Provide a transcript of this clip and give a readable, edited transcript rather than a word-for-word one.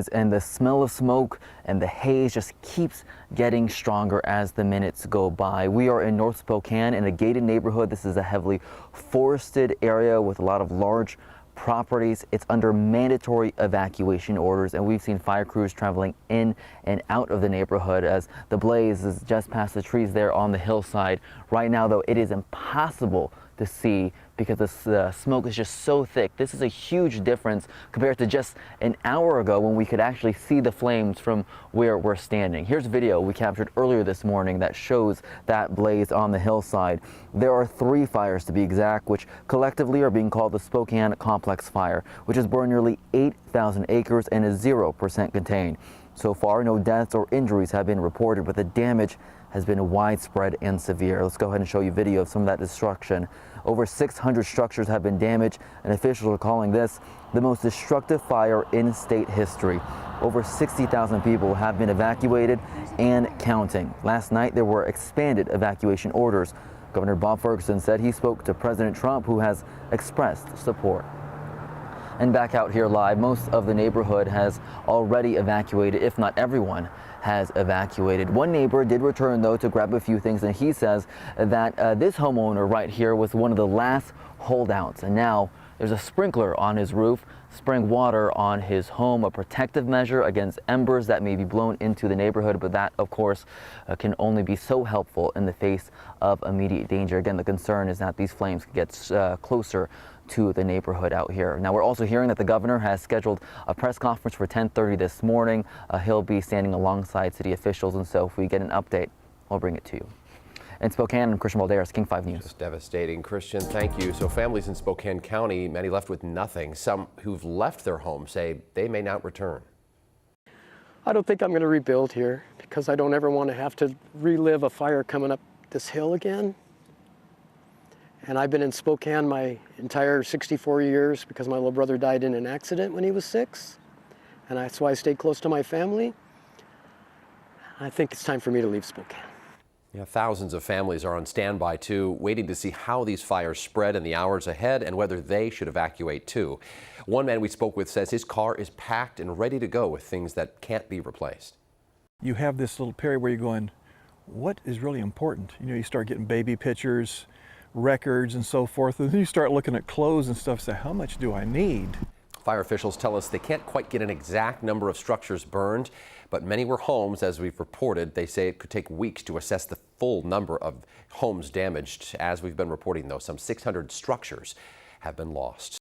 And the smell of smoke and the haze just keeps getting stronger as the minutes go by. We are in North Spokane in a gated neighborhood. This is a heavily forested area with a lot of large properties. It's under mandatory evacuation orders, and we've seen fire crews traveling in and out of the neighborhood as the blaze is just past the trees there on the hillside. Right now, though, it is impossible to see because the smoke is just so thick. This is a huge difference compared to just an hour ago when we could actually see the flames from where we're standing. Here's video we captured earlier this morning that shows that blaze on the hillside. There are 3 fires to be exact, which collectively are being called the Spokane Complex Fire, which has burned nearly 8,000 acres and is 0% contained. So far, no deaths or injuries have been reported, but the damage has been widespread and severe. Let's go ahead and show you video of some of that destruction. Over 600 structures have been damaged, and officials are calling this the most destructive fire in state history. Over 60,000 people have been evacuated and counting. Last night, there were expanded evacuation orders. Governor Bob Ferguson said he spoke to President Trump, who has expressed support. And back out here live, most of the neighborhood has already evacuated, if not everyone has evacuated. One neighbor did return, though, to grab a few things, and he says that this homeowner right here was one of the last holdouts, and now there's a sprinkler on his roof, spraying water on his home, a protective measure against embers that may be blown into the neighborhood, but that, of course, can only be so helpful in the face of immediate danger. Again, the concern is that these flames could get closer to the neighborhood out here. Now, we're also hearing that the governor has scheduled a press conference for 10:30 this morning. He'll be standing alongside city officials, and so if we get an update, I'll bring it to you. In Spokane, I'm Christian Balderas, King 5 News. Just devastating, Christian. Thank you. So families in Spokane County, many left with nothing. Some who've left their homes say they may not return. I don't think I'm going to rebuild here because I don't ever want to have to relive a fire coming up this hill again. And I've been in Spokane my entire 64 years because my little brother died in an accident when he was 6. And that's why I stayed close to my family. I think it's time for me to leave Spokane. Yeah, thousands of families are on standby too, waiting to see how these fires spread in the hours ahead and whether they should evacuate too. One man we spoke with says his car is packed and ready to go with things that can't be replaced. You have this little period where you're going, what is really important? You know, you start getting baby pictures, records and so forth, and then you start looking at clothes and stuff, say, how much do I need? Fire officials tell us they can't quite get an exact number of structures burned, but many were homes, as we've reported. They say it could take weeks to assess the full number of homes damaged. As we've been reporting, though, some 600 structures have been lost.